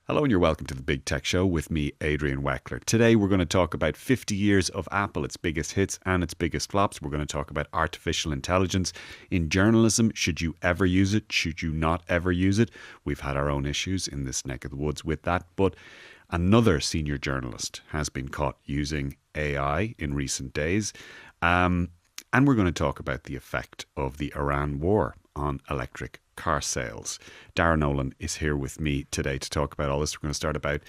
Hello and you're welcome to the Big Tech Show with me, Adrian Weckler. Today we're going to talk about 50 years of Apple, its biggest hits and its biggest flops. We're going to talk about artificial intelligence in journalism. Should you ever use it? Should you not ever use it? We've had our own issues in this neck of the woods with that, but another senior journalist has been caught using AI in recent days. And we're going to talk about the effect of the Iran war on electric car sales. Darragh Nolan is here with me today to talk about all this. We're going to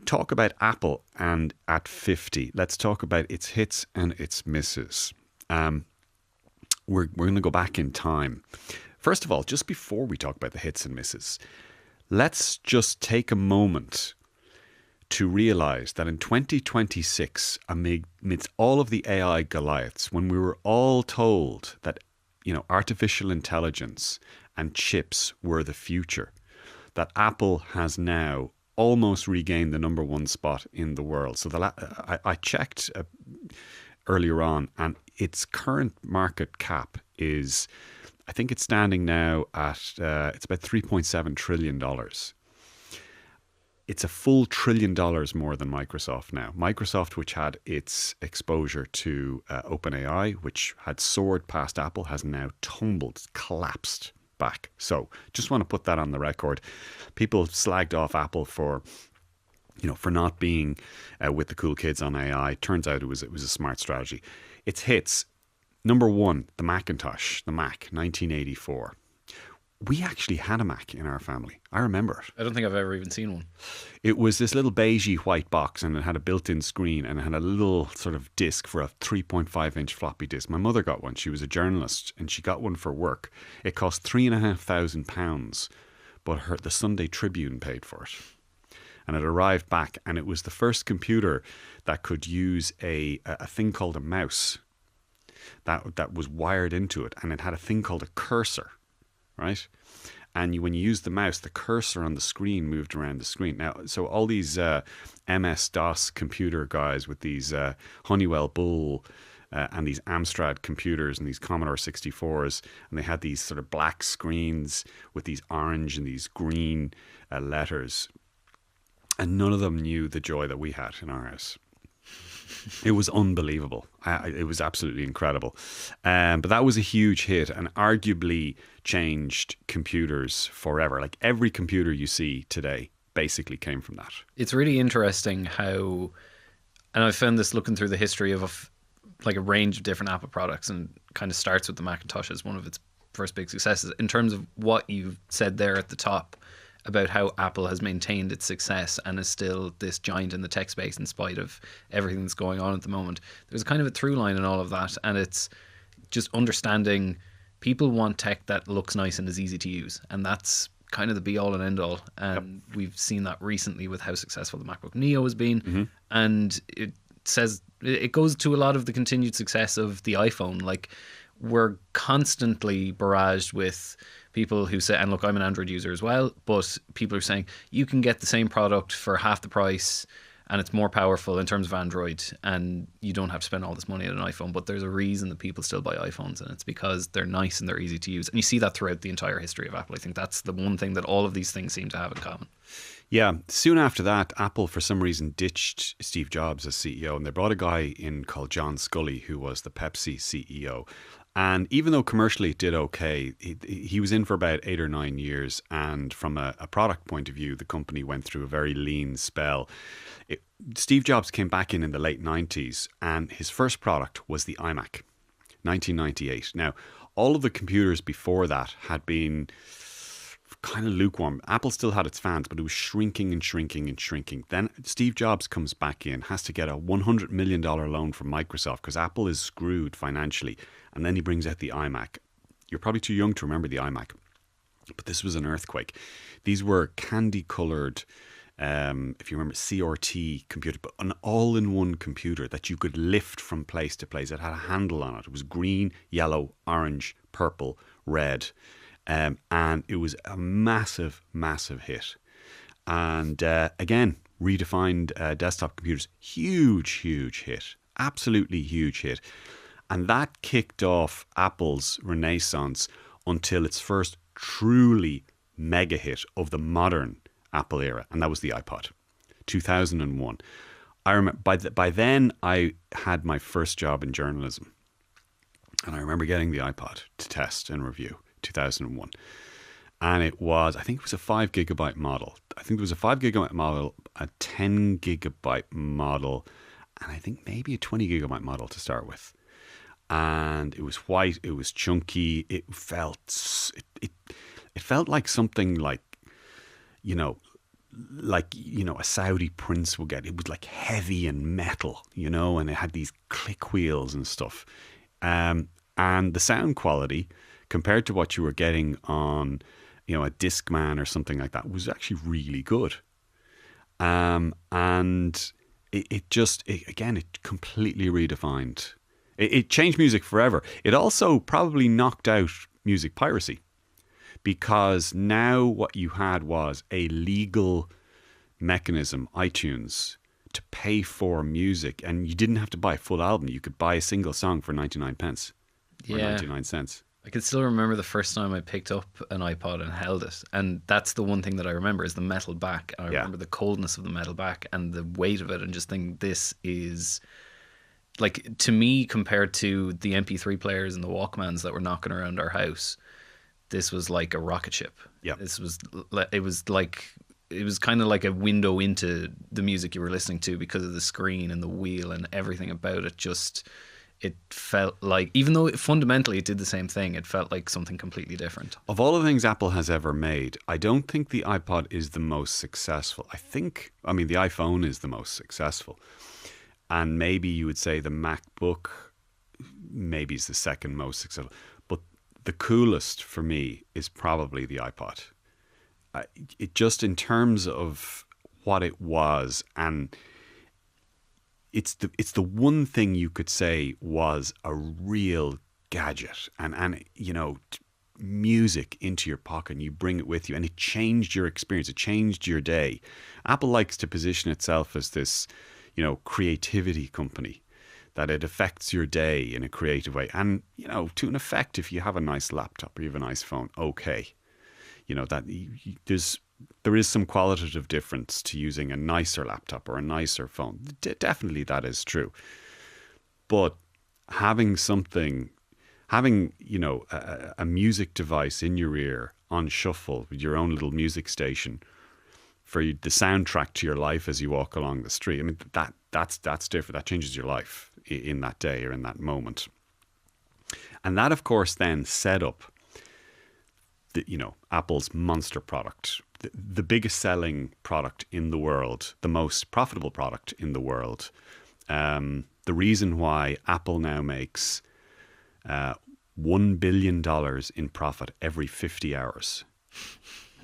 talk about Apple and at 50. Let's talk about its hits and its misses. We're going to go back in time. First of all, just before we talk about the hits and misses, let's just take a moment to realize that in 2026, amidst all of the AI Goliaths, when we were all told that artificial intelligence and chips were the future, that Apple has now almost regained the number one spot in the world. So I checked earlier on, and its current market cap is, I think it's standing now at, it's about $3.7 trillion. It's a full $1 trillion more than Microsoft now. Microsoft, which had its exposure to OpenAI, which had soared past Apple, has now tumbled, collapsed back. So just want to put that on the record. People slagged off Apple for not being with the cool kids on AI. Turns out it was a smart strategy. Its hits, number one, the Macintosh, the Mac, 1984. We actually had a Mac in our family. I remember it. I don't think I've ever even seen one. It was this little beigey white box, and it had a built-in screen, and it had a little sort of disc for a 3.5-inch floppy disk. My mother got one. She was a journalist, and she got one for work. It cost £3,500, but the Sunday Tribune paid for it. And it arrived back, and it was the first computer that could use a thing called a mouse that was wired into it, and it had a thing called a cursor. Right? And when you use the mouse, the cursor on the screen moved around the screen. Now, so all these MS-DOS computer guys with these Honeywell Bull and these Amstrad computers and these Commodore 64s, and they had these sort of black screens with these orange and these green letters. And none of them knew the joy that we had in our house. It was unbelievable. It was absolutely incredible. But that was a huge hit and arguably changed computers forever. Like every computer you see today basically came from that. It's really interesting how, and I found this looking through the history of a range of different Apple products, and kind of starts with the Macintosh as one of its first big successes. In terms of what you've said there at the top about how Apple has maintained its success and is still this giant in the tech space in spite of everything that's going on at the moment. There's kind of a through line in all of that, and it's just understanding people want tech that looks nice and is easy to use, and that's kind of the be all and end all. And we've seen that recently with how successful the MacBook Neo has been, and it goes to a lot of the continued success of the iPhone. Like, we're constantly barraged with people who say, and look, I'm an Android user as well, but people are saying you can get the same product for half the price and it's more powerful in terms of Android, and you don't have to spend all this money on an iPhone. But there's a reason that people still buy iPhones, and it's because they're nice and they're easy to use. And you see that throughout the entire history of Apple. I think that's the one thing that all of these things seem to have in common. Yeah. Soon after that, Apple, for some reason, ditched Steve Jobs as CEO, and they brought a guy in called John Sculley, who was the Pepsi CEO. And even though commercially it did okay, he was in for about 8 or 9 years. And from a product point of view, the company went through a very lean spell. Steve Jobs came back in the late 90s, and his first product was the iMac, 1998. Now, all of the computers before that had been kind of lukewarm. Apple still had its fans, but it was shrinking and shrinking and shrinking. Then Steve Jobs comes back in, has to get a $100 million loan from Microsoft because Apple is screwed financially. And then he brings out the iMac. You're probably too young to remember the iMac, but this was an earthquake. These were candy-colored, if you remember, CRT computer, but an all-in-one computer that you could lift from place to place. It had a handle on it. It was green, yellow, orange, purple, red. And it was a massive, massive hit. And again, redefined desktop computers. Huge, huge hit. Absolutely huge hit. And that kicked off Apple's renaissance until its first truly mega hit of the modern Apple era, and that was the iPod, 2001. I remember by then I had my first job in journalism, and I remember getting the iPod to test and review, 2001. And it was, I think it was a 5 gigabyte model. I think there was a 5 gigabyte model, a 10 gigabyte model, and I think maybe a 20 gigabyte model to start with. And it was white, it was chunky, it felt like something like, a Saudi prince would get. It was like heavy and metal, and it had these click wheels and stuff. And the sound quality compared to what you were getting on, a Discman or something like that was actually really good. And it completely redefined. It changed music forever. It also probably knocked out music piracy, because now what you had was a legal mechanism, iTunes, to pay for music, and you didn't have to buy a full album. You could buy a single song for 99 pence or 99 cents. I can still remember the first time I picked up an iPod and held it, and that's the one thing that I remember is the metal back. And I remember the coldness of the metal back and the weight of it, and just think this is, like, to me, compared to the MP3 players and the Walkmans that were knocking around our house, this was like a rocket ship. Yeah, it was kind of like a window into the music you were listening to because of the screen and the wheel and everything about it. It felt like, even though fundamentally it did the same thing, it felt like something completely different. Of all the things Apple has ever made, I don't think the iPod is the most successful. The iPhone is the most successful. And maybe you would say the MacBook maybe is the second most successful. But the coolest for me is probably the iPod. It just, in terms of what it was, and it's the one thing you could say was a real gadget, and music into your pocket, and you bring it with you, and it changed your experience, it changed your day. Apple likes to position itself as this, creativity company, that it affects your day in a creative way. And, to an effect, if you have a nice laptop or you have a nice phone, okay. There is some qualitative difference to using a nicer laptop or a nicer phone. Definitely that is true. But having a music device in your ear on shuffle with your own little music station for the soundtrack to your life as you walk along the street, that's different. That changes your life in that day or in that moment. And that, of course, then set up Apple's monster product, the biggest selling product in the world, the most profitable product in the world. The reason why Apple now makes $1 billion in profit every 50 hours.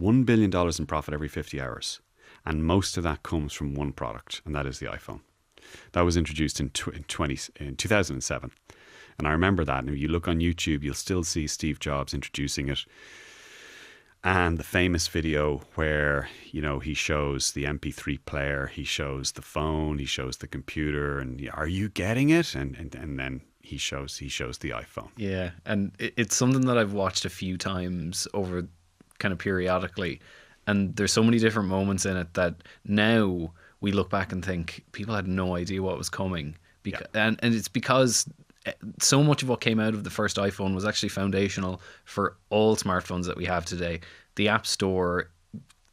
$1 billion in profit every 50 hours. And most of that comes from one product, and that is the iPhone. That was introduced in 2007. And I remember that. And if you look on YouTube, you'll still see Steve Jobs introducing it. And the famous video where, he shows the MP3 player, he shows the phone, he shows the computer, and are you getting it? And then he shows the iPhone. Yeah, and it's something that I've watched a few times over kind of periodically. And there's so many different moments in it that now we look back and think people had no idea what was coming. And it's because so much of what came out of the first iPhone was actually foundational for all smartphones that we have today. The App Store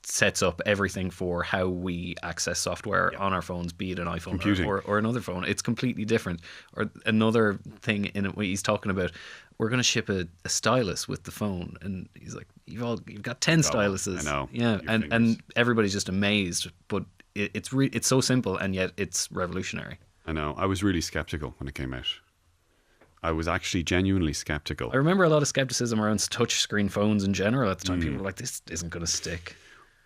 sets up everything for how we access software on our phones, be it an iPhone or another phone. It's completely different. Or another thing in it, he's talking about, we're going to ship a stylus with the phone, and he's like, you've got 10 styluses. I know. Yeah, and everybody's just amazed. But it's so simple, and yet it's revolutionary. I know. I was really skeptical when it came out. I was actually genuinely skeptical. I remember a lot of skepticism around touchscreen phones in general at the time. People were like, this isn't going to stick.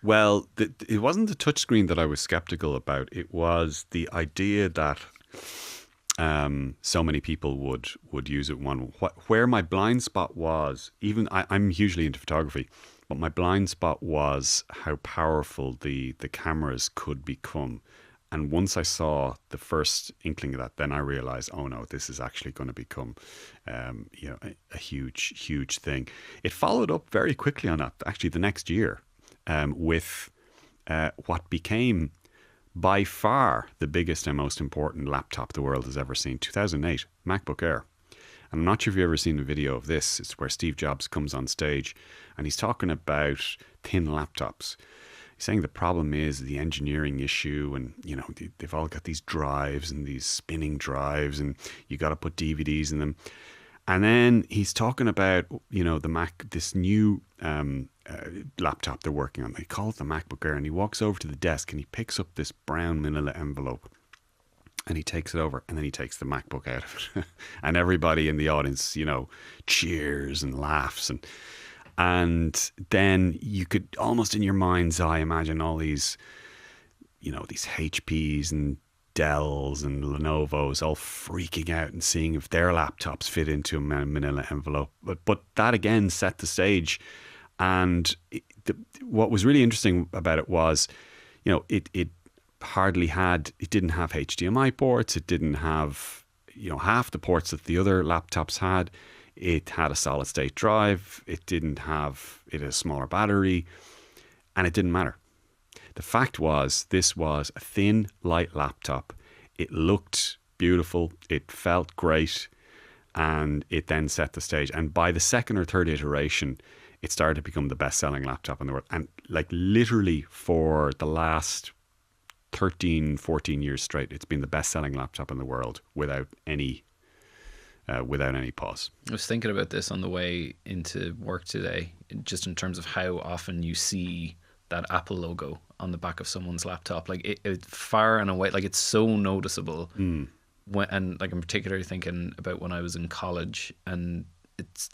Well, it wasn't the touchscreen that I was skeptical about. It was the idea that so many people would use it. Where my blind spot was, even I'm hugely into photography, but my blind spot was how powerful the cameras could become. And once I saw the first inkling of that, then I realized, oh no, this is actually going to become, a huge, huge thing. It followed up very quickly on that, actually the next year, with what became by far the biggest and most important laptop the world has ever seen. 2008, MacBook Air. And I'm not sure if you've ever seen a video of this. It's where Steve Jobs comes on stage and he's talking about thin laptops. He's saying the problem is the engineering issue, and they've all got these drives and these spinning drives, and you got to put DVDs in them. And then he's talking about the Mac, this new laptop they're working on. They call it the MacBook Air, and he walks over to the desk and he picks up this brown manila envelope. And he takes it over, and then he takes the MacBook out of it. And everybody in the audience, cheers and laughs. And then you could almost in your mind's eye imagine all these, these HPs and Dells and Lenovo's all freaking out and seeing if their laptops fit into a manila envelope. But that again set the stage. And what was really interesting about it was, it didn't have HDMI ports. It didn't have, half the ports that the other laptops had. It had a solid state drive. It had a smaller battery, and it didn't matter. The fact was, this was a thin, light laptop. It looked beautiful. It felt great, and it then set the stage. And by the second or third iteration, it started to become the best-selling laptop in the world. And literally for the last 13, 14 years straight, it's been the best-selling laptop in the world without any pause. I was thinking about this on the way into work today, just in terms of how often you see that Apple logo on the back of someone's laptop. It far and away, it's so noticeable. And I'm particularly thinking about when I was in college, and it's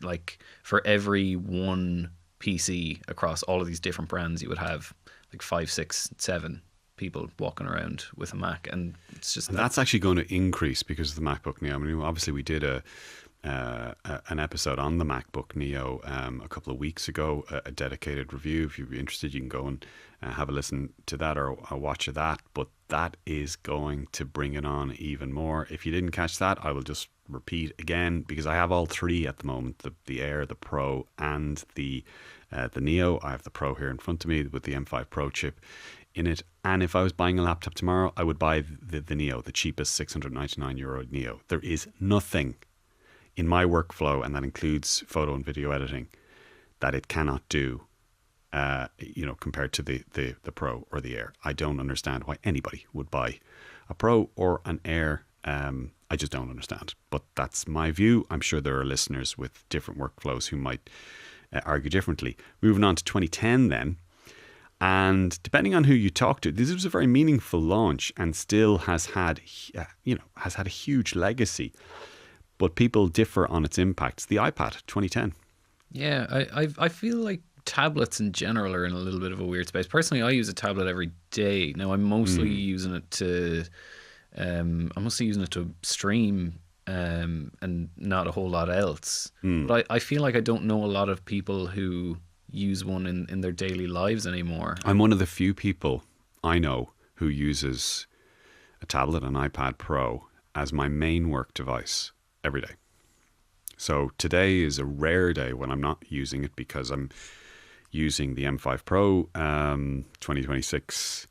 for every one PC across all of these different brands, you would have 5, 6, 7 people walking around with a Mac, and it's just that's actually going to increase because of the MacBook Neo. I mean, obviously we did an episode on the MacBook Neo a couple of weeks ago, a dedicated review. If you're interested, you can go and have a listen to that or watch that. But that is going to bring it on even more. If you didn't catch that, I will just repeat again, because I have all three at the moment: the Air, the Pro, and the Neo. I have the Pro here in front of me with the M5 Pro chip in it. And if I was buying a laptop tomorrow, I would buy the Neo, the cheapest €699 Neo. There is nothing in my workflow, and that includes photo and video editing, that it cannot do, compared to the Pro or the Air. I don't understand why anybody would buy a Pro or an Air. I just don't understand. But that's my view. I'm sure there are listeners with different workflows who might argue differently. Moving on to 2010 then. And depending on who you talk to, this was a very meaningful launch and still has had a huge legacy. But people differ on its impacts. The iPad, 2010. Yeah, I feel like tablets in general are in a little bit of a weird space. Personally, I use a tablet every day. Now, I'm mostly using it to stream and not a whole lot else. But I feel like I don't know a lot of people who use one in their daily lives anymore. I'm one of the few people I know who uses a tablet, an iPad Pro, as my main work device every day. So today is a rare day when I'm not using it, because I'm using the M5 Pro 2026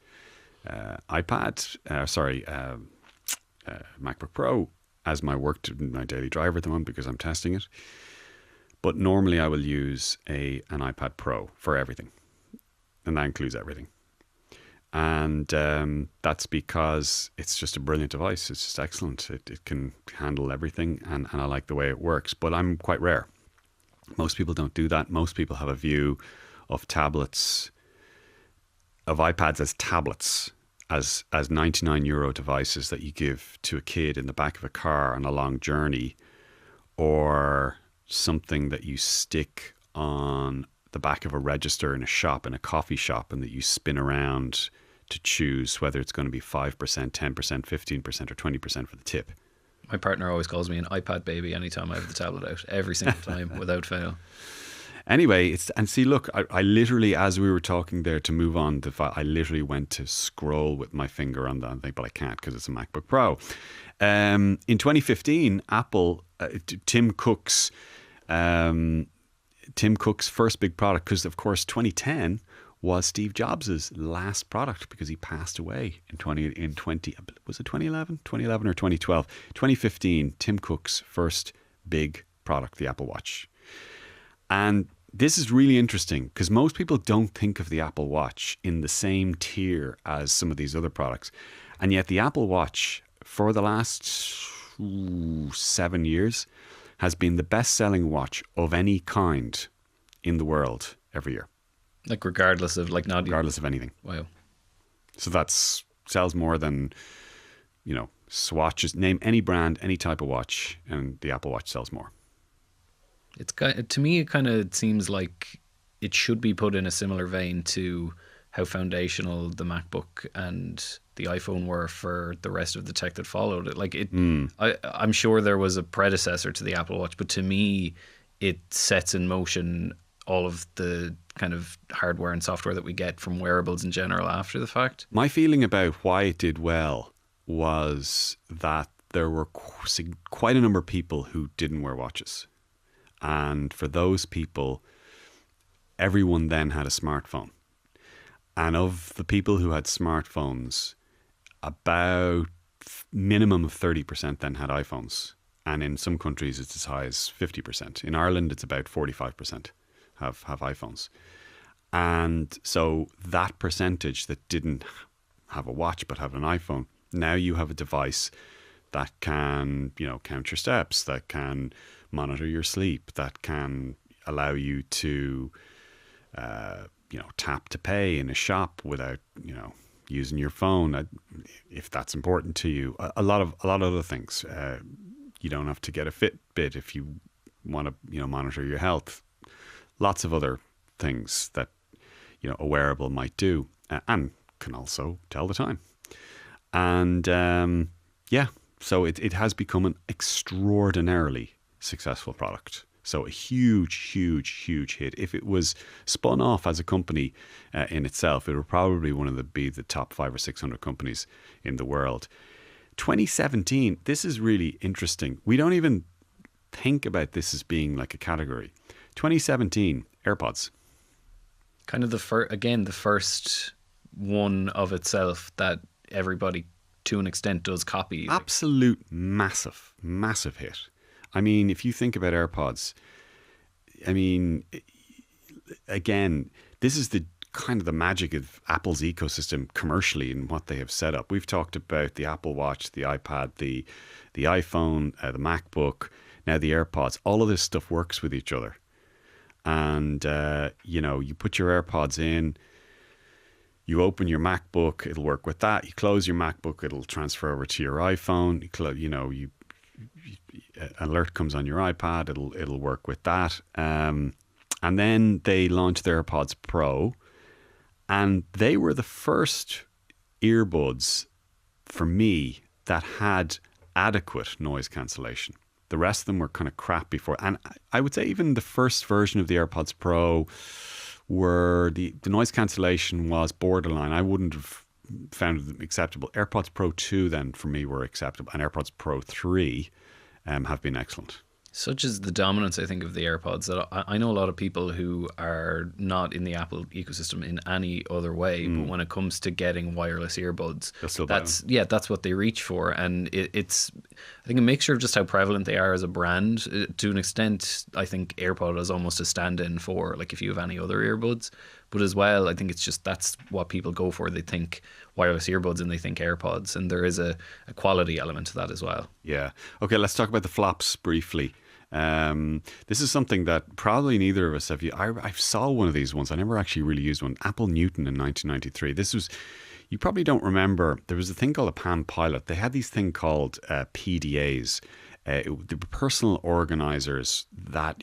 MacBook Pro as my my daily driver at the moment, because I'm testing it. But normally I will use an iPad Pro for everything, and that includes everything. And that's because it's just a brilliant device. It's just excellent. It can handle everything, and I like the way it works. But I'm quite rare. Most people don't do that. Most people have a view of tablets, of iPads as tablets, as €99 devices that you give to a kid in the back of a car on a long journey, or something that you stick on the back of a register in a shop, in a coffee shop, and that you spin around to choose whether it's going to be 5%, 10%, 15%, or 20% for the tip. My partner always calls me an iPad baby anytime I have the tablet out, every single time, without fail. Anyway, look, I literally, as we were talking there, to move on, I literally went to scroll with my finger on that thing, but I can't because it's a MacBook Pro. In 2015, Apple, Tim Cook's first big product, because of course 2010 was Steve Jobs' last product because he passed away in 20 was it 2011 or 2012? 2015, Tim Cook's first big product, the Apple Watch. And this is really interesting because most people don't think of the Apple Watch in the same tier as some of these other products. And yet the Apple Watch for the last 7 years has been the best-selling watch of any kind in the world every year. Like regardless of regardless of anything. Wow. So that's sells more than, Swatches. Name any brand, any type of watch, and the Apple Watch sells more. To me, it kind of seems like it should be put in a similar vein to how foundational the MacBook and the iPhone were for the rest of the tech that followed it. Like I'm sure there was a predecessor to the Apple Watch, but to me, it sets in motion all of the kind of hardware and software that we get from wearables in general after the fact. My feeling about why it did well was that there were quite a number of people who didn't wear watches. And for those people, everyone then had a smartphone. And of the people who had smartphones, about minimum of 30% then had iPhones. And in some countries, it's as high as 50%. In Ireland, it's about 45% have iPhones. And so that percentage that didn't have a watch but have an iPhone, now you have a device that can, count your steps, that can monitor your sleep, that can allow you to, tap to pay in a shop without, using your phone, if that's important to you. A lot of other things. You don't have to get a Fitbit if you want to, monitor your health. Lots of other things that, a wearable might do, and can also tell the time. And so it has become an extraordinarily successful product. So a huge, huge, huge hit. If it was spun off as a company in itself, it would probably be the top 500 or 600 companies in the world. 2017, this is really interesting. We don't even think about this as being like a category. 2017, AirPods. Kind of the first one of itself that everybody, to an extent, does copy. Absolute massive, massive hit. I mean, if you think about AirPods, again, this is the kind of the magic of Apple's ecosystem commercially and what they have set up. We've talked about the Apple Watch, the iPad, the iPhone, the MacBook, now the AirPods. All of this stuff works with each other. And, you put your AirPods in, you open your MacBook, it'll work with that. You close your MacBook, it'll transfer over to your iPhone. Alert comes on your iPad, it'll work with that. And then they launched their AirPods Pro, and they were the first earbuds for me that had adequate noise cancellation. The rest of them were kind of crap before. And I would say even the first version of the AirPods Pro were the noise cancellation was borderline. I wouldn't have found them acceptable. AirPods Pro 2 then for me were acceptable, and AirPods Pro 3 have been excellent. Such is the dominance, I think, of the AirPods that I know a lot of people who are not in the Apple ecosystem in any other way, but when it comes to getting wireless earbuds, that's what they reach for. And it's, I think, a mixture of just how prevalent they are as a brand. To an extent, I think AirPod is almost a stand-in for, like, if you have any other earbuds. But as well, I think it's just that's what people go for. They think wireless earbuds and they think AirPods, and there is a quality element to that as well. Yeah. Okay, let's talk about the flops briefly. This is something that probably neither of us have. I saw one of these once. I never actually really used one. Apple Newton in 1993. This was, you probably don't remember, there was a thing called a Palm Pilot. They had these thing called PDAs. They were personal organizers that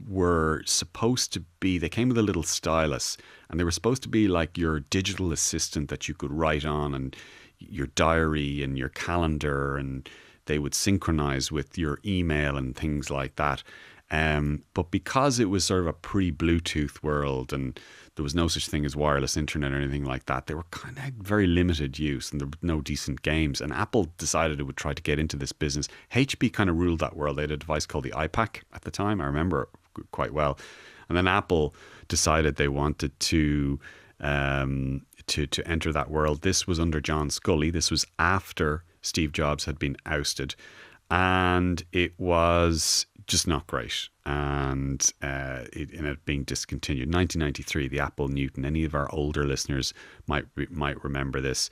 were supposed to be, they came with a little stylus, and they were supposed to be like your digital assistant that you could write on, and your diary and your calendar, and they would synchronize with your email and things like that. But because it was sort of a pre-Bluetooth world and there was no such thing as wireless internet or anything like that, they were kind of very limited use and there were no decent games. And Apple decided it would try to get into this business. HP kind of ruled that world. They had a device called the iPac at the time. I remember quite well. And then Apple decided they wanted to to enter that world. This was under John Scully. This was after Steve Jobs had been ousted, and it was just not great. And it ended up being discontinued. 1993, the Apple Newton. Any of our older listeners might remember this.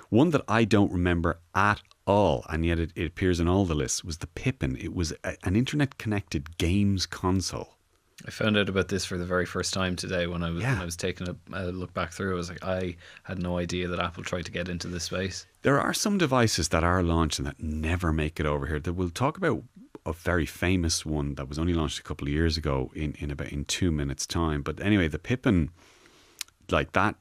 One that I don't remember at all, and yet it appears in all the lists, was the Pippin. It was an internet-connected games console. I found out about this for the very first time today when I was taking a look back through. I was like, I had no idea that Apple tried to get into this space. There are some devices that are launched and that never make it over here. That we'll talk about a very famous one that was only launched a couple of years ago in 2 minutes' time. But anyway, the Pippin, like that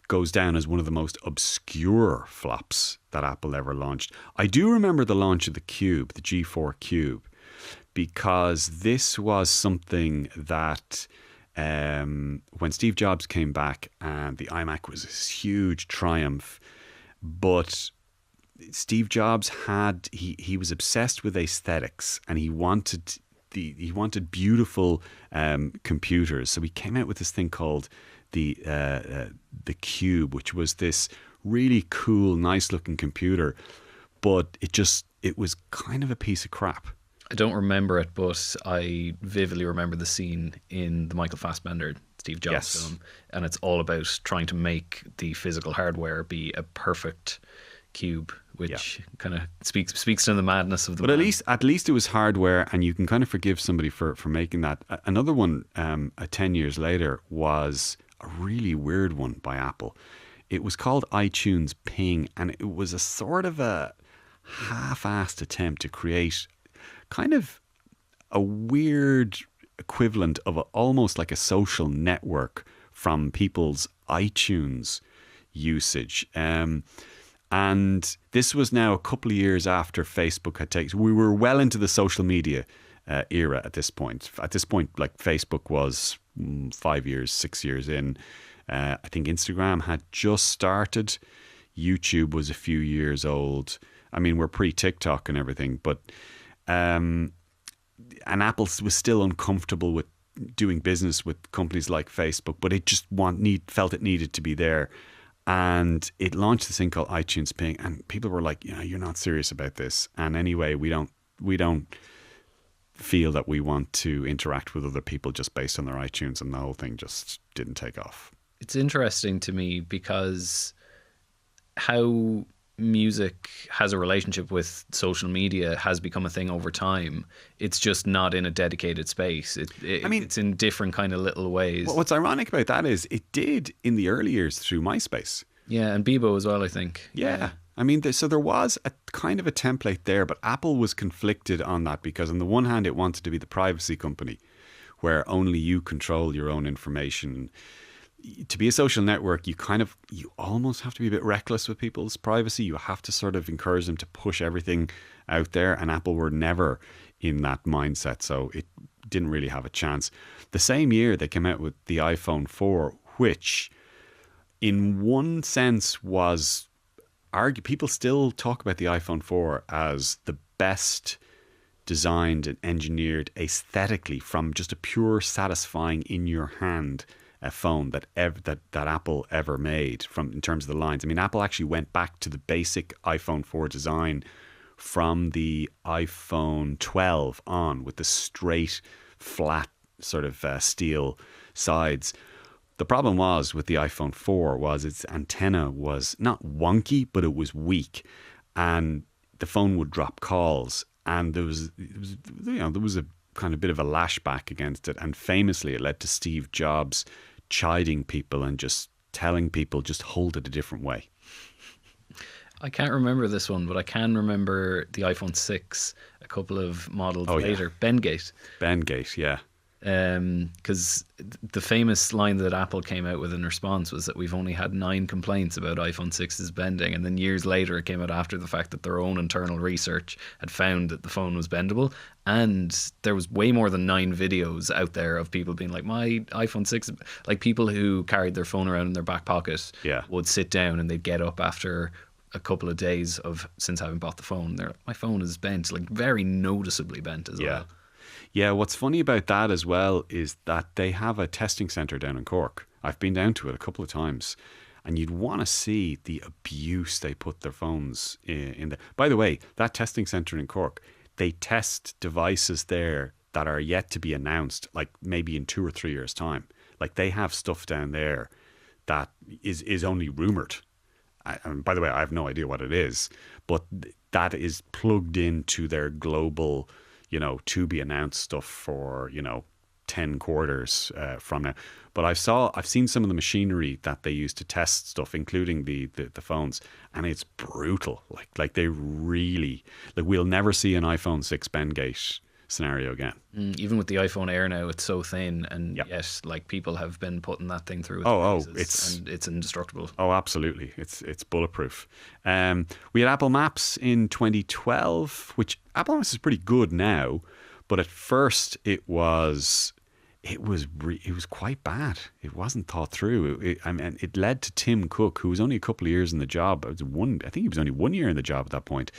goes down as one of the most obscure flops that Apple ever launched. I do remember the launch of the Cube, the G4 Cube, because this was something that when Steve Jobs came back, and the iMac was this huge triumph, but Steve Jobs he was obsessed with aesthetics, and he wanted beautiful computers. So he came out with this thing called the Cube, which was this really cool, nice looking computer, but it was kind of a piece of crap. I don't remember it, but I vividly remember the scene in the Michael Fassbender Steve Jobs film, and it's all about trying to make the physical hardware be a perfect cube, which kind of speaks to the madness of the. But at least it was hardware, and you can kind of forgive somebody for making that. Another one, 10 years later, was a really weird one by Apple. It was called iTunes Ping, and it was a sort of a half-assed attempt to create kind of a weird equivalent of almost like a social network from people's iTunes usage. And this was now a couple of years after Facebook had taken. We were well into the social media era at this point. At this point, like, Facebook was 5 years, 6 years in. I think Instagram had just started. YouTube was a few years old. I mean, we're pre-TikTok and everything, but and Apple was still uncomfortable with doing business with companies like Facebook, but it just felt it needed to be there. And it launched this thing called iTunes Ping, and people were like, you're not serious about this. And anyway, we don't feel that we want to interact with other people just based on their iTunes, and the whole thing just didn't take off. It's interesting to me because how music has a relationship with social media has become a thing over time. It's just not in a dedicated space. It's in different kind of little ways. What's ironic about that is it did in the early years through MySpace. Yeah, and Bebo as well, I think. Yeah. I mean, so there was a kind of a template there, but Apple was conflicted on that because on the one hand, it wanted to be the privacy company where only you control your own information. To be a social network, you almost have to be a bit reckless with people's privacy. You have to sort of encourage them to push everything out there, and Apple were never in that mindset, so it didn't really have a chance. The same year, they came out with the iPhone 4, which in one sense was people still talk about the iPhone 4 as the best designed and engineered aesthetically from just a pure satisfying in your hand a phone that Apple ever made in terms of the lines. I mean, Apple actually went back to the basic iPhone 4 design from the iPhone 12 on, with the straight, flat sort of steel sides. The problem was with the iPhone 4 was its antenna was not wonky, but it was weak, and the phone would drop calls, and there was a kind of bit of a lashback against it, and famously it led to Steve Jobs chiding people and just telling people just hold it a different way. I can't remember this one, but I can remember the iPhone 6 a couple of models later. Yeah. Bengate, yeah. Because the famous line that Apple came out with in response was that we've only had 9 complaints about iPhone 6's bending, and then years later it came out after the fact that their own internal research had found that the phone was bendable, and there was way more than 9 videos out there of people being like, my iPhone 6, like people who carried their phone around in their back pocket would sit down and they'd get up after a couple of days since having bought the phone. They're like, my phone is bent, like very noticeably bent as well. Yeah, what's funny about that as well is that they have a testing centre down in Cork. I've been down to it a couple of times, and you'd want to see the abuse they put their phones in there. By the way, that testing centre in Cork, they test devices there that are yet to be announced, like maybe in 2 or 3 years' time. Like they have stuff down there that is only rumoured. And by the way, I have no idea what it is, but that is plugged into their global, to be announced stuff for, 10 quarters from now. But I've seen some of the machinery that they use to test stuff, including the phones, and it's brutal. Like they really, we'll never see an iPhone 6 Bendgate scenario again. Even with the iPhone Air now, it's so thin, and Yep. yes, like people have been putting that thing through. It's indestructible. Oh, absolutely, it's bulletproof. We had Apple Maps in 2012, which Apple Maps is pretty good now, but at first it was quite bad. It wasn't thought through. It led to Tim Cook, who was only a couple of years in the job. I think he was only 1 year in the job at that point,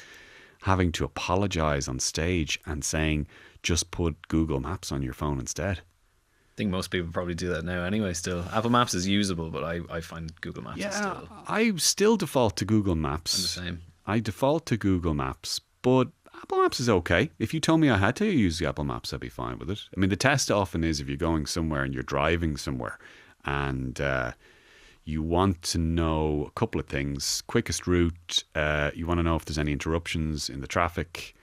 having to apologize on stage and saying, just put Google Maps on your phone instead. I think most people probably do that now anyway. Still, Apple Maps is usable, but I find Google Maps is still. I still default to Google Maps. I'm the same. I default to Google Maps, but Apple Maps is okay. If you told me I had to use the Apple Maps, I'd be fine with it. I mean, the test often is if you're going somewhere and you're driving somewhere and you want to know a couple of things. Quickest route, you want to know if there's any interruptions in the traffic.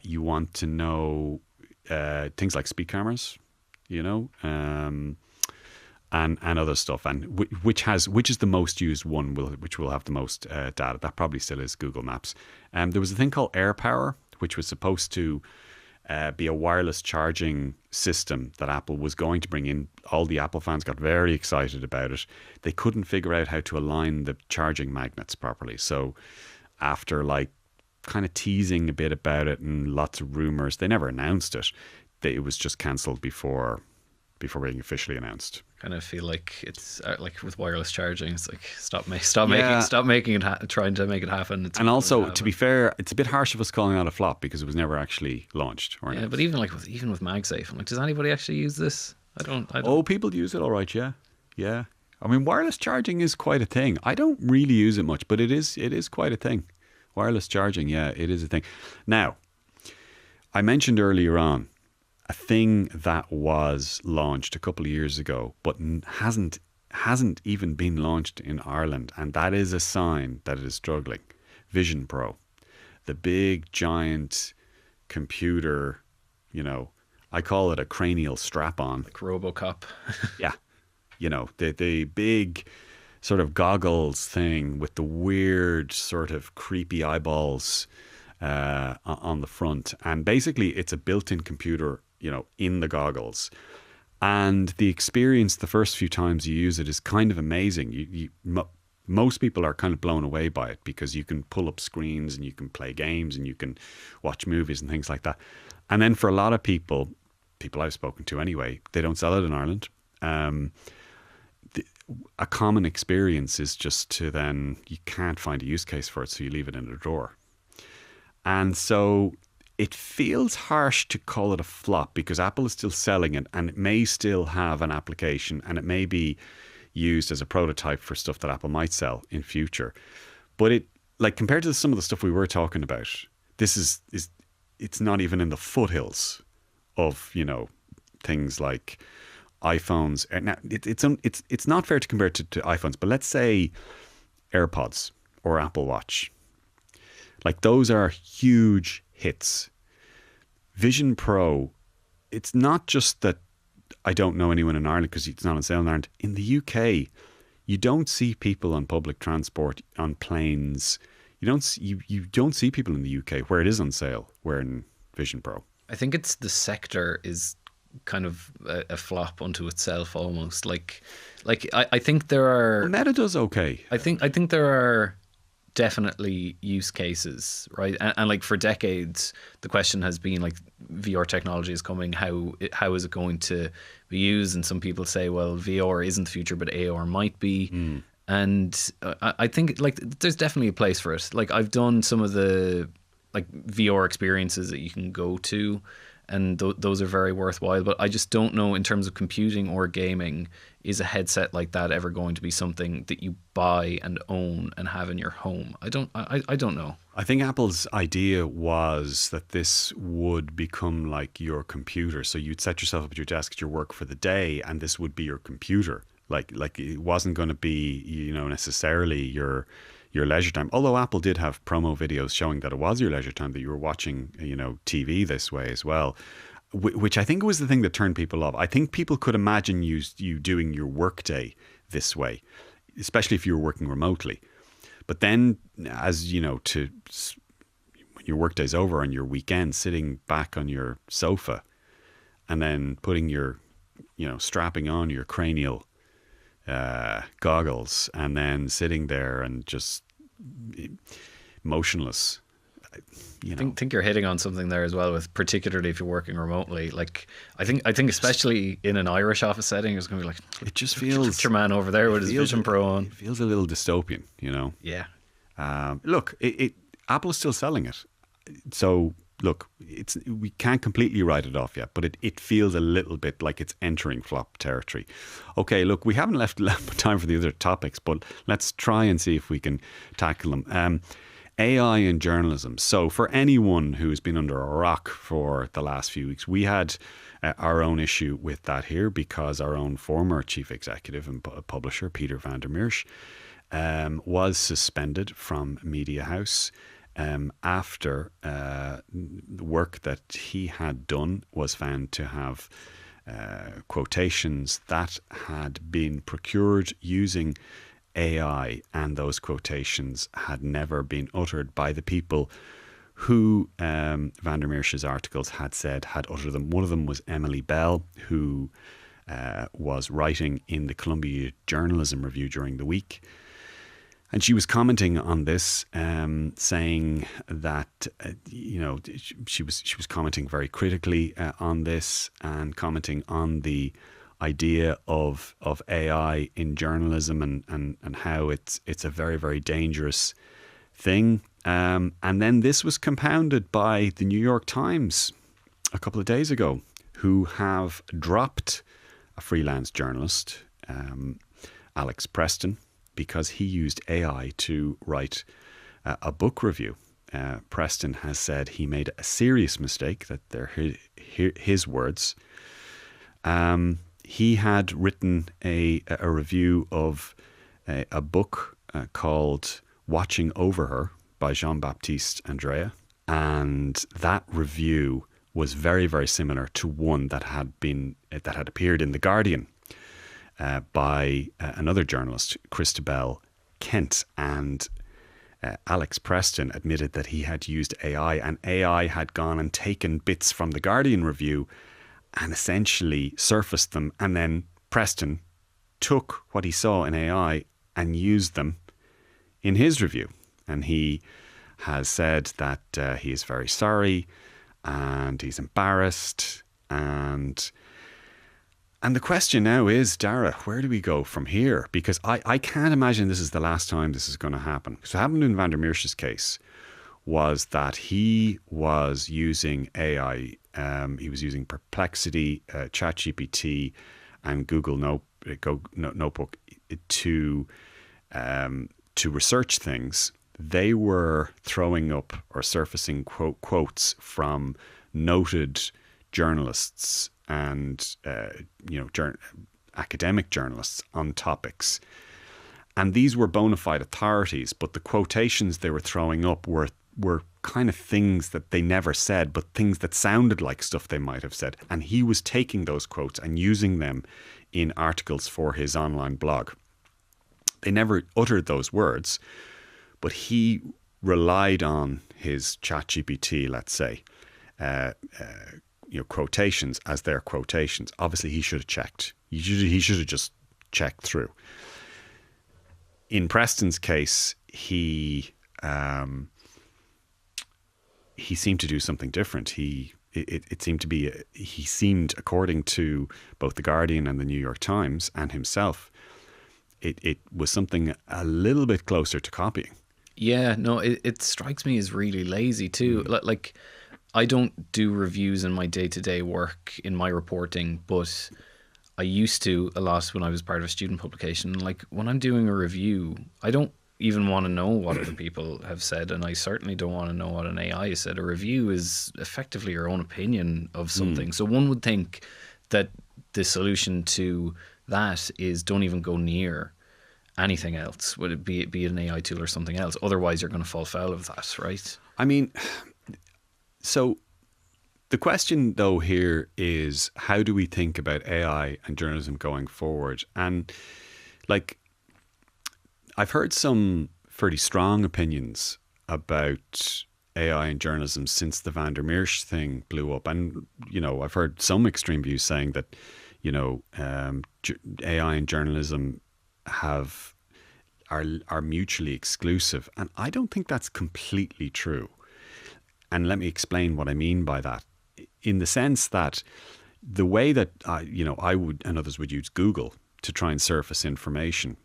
You want to know things like speed cameras, and other stuff, and which is the most used one, which will have the most data. That probably still is Google Maps. There was a thing called AirPower, which was supposed to be a wireless charging system that Apple was going to bring in. All the Apple fans got very excited about it. They couldn't figure out how to align the charging magnets properly. So after kind of teasing a bit about it and lots of rumors, they never announced it. It was just cancelled before being officially announced. Kind of feel like it's like with wireless charging, it's like stop making it, trying to make it happen. And also, to be fair, it's a bit harsh of us calling out a flop because it was never actually launched. Yeah, but even with MagSafe, I'm like, does anybody actually use this? I don't. Oh, people use it, all right. Yeah. I mean, wireless charging is quite a thing. I don't really use it much, but it is quite a thing. Wireless charging, yeah, it is a thing. Now, I mentioned earlier on a thing that was launched a couple of years ago, but hasn't even been launched in Ireland, and that is a sign that it is struggling. Vision Pro, the big giant computer, I call it a cranial strap-on, like RoboCop. Yeah, the big sort of goggles thing with the weird sort of creepy eyeballs on the front, and basically it's a built-in computer, in the goggles, and the experience the first few times you use it is kind of amazing. Most people are kind of blown away by it because you can pull up screens and you can play games and you can watch movies and things like that. And then for a lot of people I've spoken to anyway, they don't sell it in Ireland. A common experience is just to then, you can't find a use case for it, so you leave it in a drawer. And so it feels harsh to call it a flop because Apple is still selling it, and it may still have an application, and it may be used as a prototype for stuff that Apple might sell in future. But it, compared to some of the stuff we were talking about, this it's not even in the foothills of, things like iPhones. Now, it's not fair to compare it to iPhones, but let's say AirPods or Apple Watch. Those are huge hits. Vision Pro, it's not just that I don't know anyone in Ireland because it's not on sale in Ireland. In the UK, you don't see people on public transport, on planes. You don't see people in the UK where it is on sale wearing Vision Pro. I think it's the sector is kind of a flop unto itself almost. I think there are. Well, Meta does okay. I think there are definitely use cases, right? And for decades, the question has been VR technology is coming. How is it going to be used? And some people say, well, VR isn't the future, but AR might be. And I think there's definitely a place for it. I've done some of the VR experiences that you can go to. and those are very worthwhile. But I just don't know, in terms of computing or gaming, is a headset like that ever going to be something that you buy and own and have in your home? I don't know. I think Apple's idea was that this would become like your computer. So you'd set yourself up at your desk at your work for the day, and this would be your computer. Like it wasn't going to be, necessarily your leisure time. Although Apple did have promo videos showing that it was your leisure time, that you were watching, TV this way as well. Which I think was the thing that turned people off. I think people could imagine you doing your workday this way, especially if you were working remotely. But then, as you know, when your workday's over on your weekend, sitting back on your sofa, and then putting your, strapping on your cranial goggles, and then sitting there and just motionless. I think you're hitting on something there as well, with particularly if you're working remotely. Like I think especially in an Irish office setting, it's going to be like, it just feels your man over there with his Vision Pro on. It feels a little dystopian, Yeah. Look, Apple is still selling it, so look, we can't completely write it off yet, but it feels a little bit like it's entering flop territory. Okay, look, we haven't left time for the other topics, but let's try and see if we can tackle them. AI in journalism. So for anyone who's been under a rock for the last few weeks, we had our own issue with that here, because our own former chief executive and publisher, Peter van der Meersch, was suspended from Media House after the work that he had done was found to have quotations that had been procured using AI, and those quotations had never been uttered by the people who Van der Meersch's articles had said had uttered them. One of them was Emily Bell, who was writing in the Columbia Journalism Review during the week. And she was commenting on this, saying that she was commenting very critically on this, and commenting on the idea of AI in journalism, and how it's a very, very dangerous thing. And then this was compounded by the New York Times a couple of days ago, who have dropped a freelance journalist, Alex Preston, because he used AI to write a book review. Preston has said he made a serious mistake, that they're his words. He had written a review of a book called Watching Over Her by Jean-Baptiste Andrea. And that review was very, very similar to one that had appeared in The Guardian by another journalist, Christabel Kent. And Alex Preston admitted that he had used AI, and AI had gone and taken bits from The Guardian review and essentially surfaced them, and then Preston took what he saw in AI and used them in his review. And he has said that he is very sorry, and he's embarrassed, and the question now is, Darragh, where do we go from here? Because I can't imagine this is the last time this is going to happen. So what happened in Van der Meersch's case was that he was using AI. He was using Perplexity, ChatGPT, and Google Notebook to research things. They were throwing up or surfacing quotes from noted journalists and academic journalists on topics. And these were bona fide authorities, but the quotations they were throwing up were kind of things that they never said, but things that sounded like stuff they might have said. And he was taking those quotes and using them in articles for his online blog. They never uttered those words, but he relied on his ChatGPT, let's say, quotations as their quotations. Obviously, he should have checked. He should have just checked through. In Preston's case, he seemed to do something different. It seemed to be, he seemed, according to both The Guardian and the New York Times and himself, it was something a little bit closer to copying. Yeah, no, it strikes me as really lazy too. Like, I don't do reviews in my day-to-day work in my reporting, but I used to a lot when I was part of a student publication. Like when I'm doing a review, I don't even want to know what other people have said, and I certainly don't want to know what an AI has said. A review is effectively your own opinion of something. So one would think that the solution to that is don't even go near anything else. Would it be an AI tool or something else? Otherwise, you're going to fall foul of that, right? I mean, so the question though here is, how do we think about AI and journalism going forward? And like, I've heard some fairly strong opinions about AI and journalism since the Van der Meersch thing blew up. And, you know, I've heard some extreme views saying that, you know, AI and journalism are mutually exclusive. And I don't think that's completely true. And let me explain what I mean by that. In the sense that the way that I would and others would use Google to try and surface information,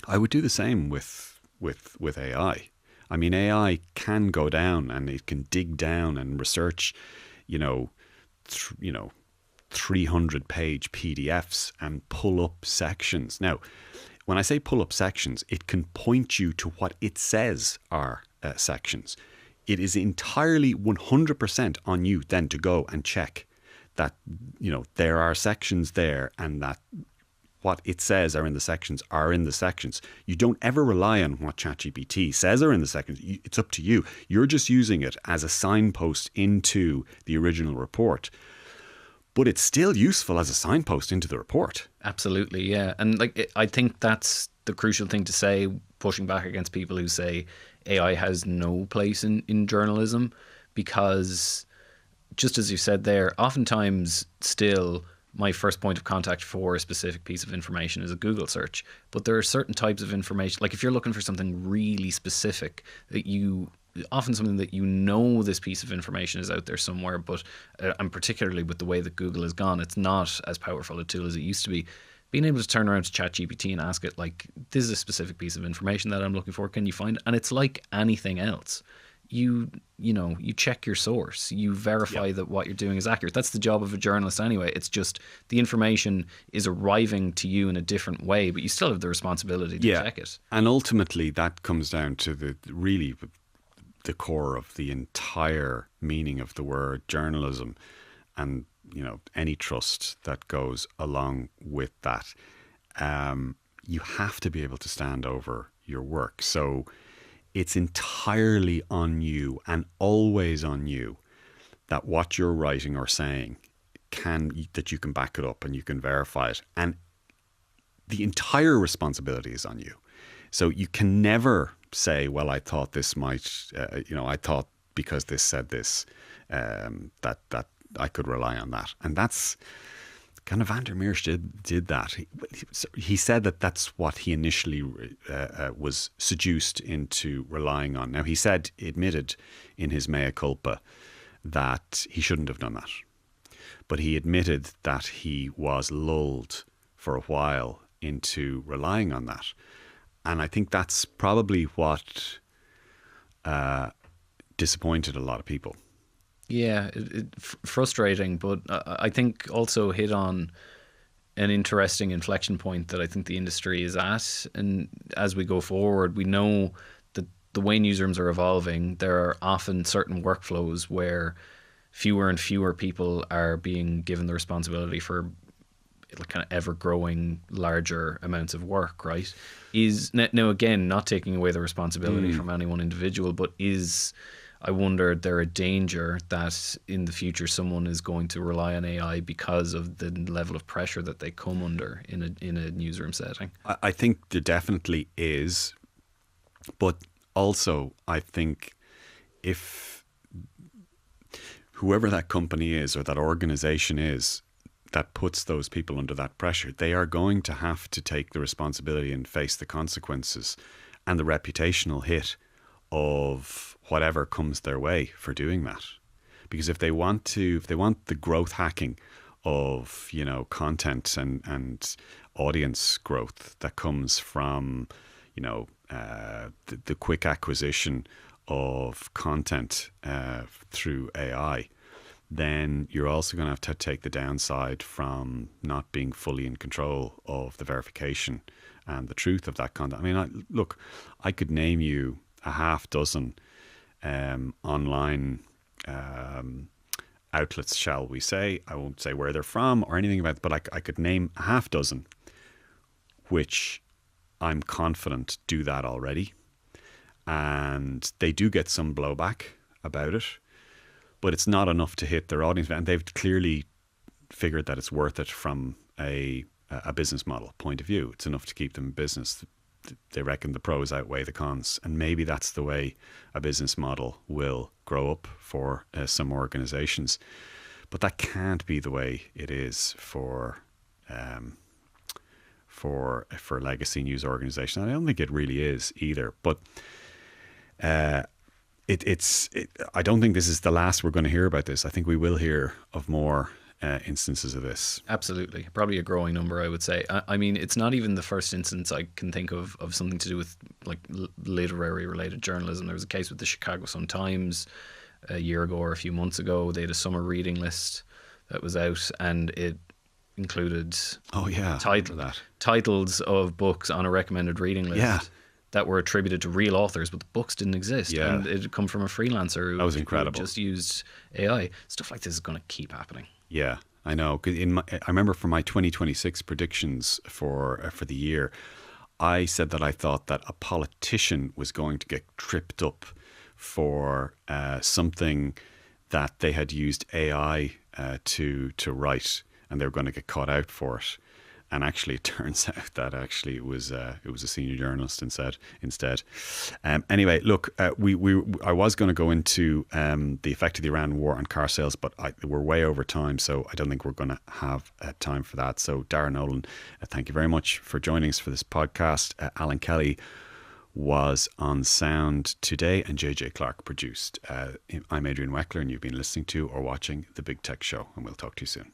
I would do the same with AI. I mean, AI can go down and it can dig down and research, 300-page PDFs and pull up sections. Now, when I say pull up sections, it can point you to what it says are sections. It is entirely 100% on you then to go and check that, there are sections there and that what it says are in the sections are in the sections. You don't ever rely on what ChatGPT says are in the sections. It's up to you. You're just using it as a signpost into the original report. But it's still useful as a signpost into the report. Absolutely, yeah. And I think that's the crucial thing to say, pushing back against people who say AI has no place in journalism, because just as you said there, oftentimes still my first point of contact for a specific piece of information is a Google search. But there are certain types of information, like if you're looking for something really specific, often something that this piece of information is out there somewhere, but and particularly with the way that Google has gone, it's not as powerful a tool as it used to be. Being able to turn around to ChatGPT and ask it, like, this is a specific piece of information that I'm looking for, can you find it? And it's like anything else. You check your source, you verify that what you're doing is accurate. That's the job of a journalist anyway. It's just the information is arriving to you in a different way, but you still have the responsibility to check it. And ultimately that comes down to the core of the entire meaning of the word journalism, and any trust that goes along with that. You have to be able to stand over your work. So it's entirely on you and always on you that what you're writing or saying that you can back it up and you can verify it. And the entire responsibility is on you. So you can never say, well, I thought this might, I thought because this said this, that I could rely on that. And that's kind of Van der Meersch did that. He said that that's what he initially was seduced into relying on. Now, he admitted in his mea culpa that he shouldn't have done that. But he admitted that he was lulled for a while into relying on that. And I think that's probably what disappointed a lot of people. Yeah, frustrating, but I think also hit on an interesting inflection point that I think the industry is at. And as we go forward, we know that the way newsrooms are evolving, there are often certain workflows where fewer and fewer people are being given the responsibility for kind of ever-growing larger amounts of work, right? Now, again, not taking away the responsibility from any one individual, but I wonder, there a danger that in the future someone is going to rely on AI because of the level of pressure that they come under in a newsroom setting? I think there definitely is, but also I think if whoever that company is or that organization is that puts those people under that pressure, they are going to have to take the responsibility and face the consequences and the reputational hit of whatever comes their way for doing that. Because if they want the growth hacking of content and audience growth that comes from the quick acquisition of content through AI, then you're also going to have to take the downside from not being fully in control of the verification and the truth of that content. I mean, look, I could name you a half dozen online outlets, shall we say. I won't say where they're from or anything about it, but I could name a half dozen which I'm confident do that already. And they do get some blowback about it, but it's not enough to hit their audience. And they've clearly figured that it's worth it from a business model point of view. It's enough to keep them in business. They reckon the pros outweigh the cons. And maybe that's the way a business model will grow up for some organizations. But that can't be the way it is for legacy news organizations. I don't think it really is either. But I don't think this is the last we're going to hear about this. I think we will hear of more instances of this. Absolutely. Probably a growing number, I would say. I mean, it's not even the first instance I can think of something to do with like literary related journalism. There was a case with the Chicago Sun-Times a year ago or a few months ago. They had a summer reading list that was out, and it included titles of books on a recommended reading list that were attributed to real authors, but the books didn't exist. Yeah. And it had come from a freelancer That was incredible. who just used AI. Stuff like this is going to keep happening. Yeah, I know. 'Cause I remember for my 2026 predictions for the year, I said that I thought that a politician was going to get tripped up for something that they had used AI to write, and they were going to get caught out for it. And actually, it turns out that actually it was a senior journalist instead. Anyway, look, I was going to go into the effect of the Iran war on car sales, but we're way over time, so I don't think we're going to have time for that. So, Darragh Nolan, thank you very much for joining us for this podcast. Alan Kelly was on sound today, and JJ Clark produced. I'm Adrian Weckler, and you've been listening to or watching The Big Tech Show, and we'll talk to you soon.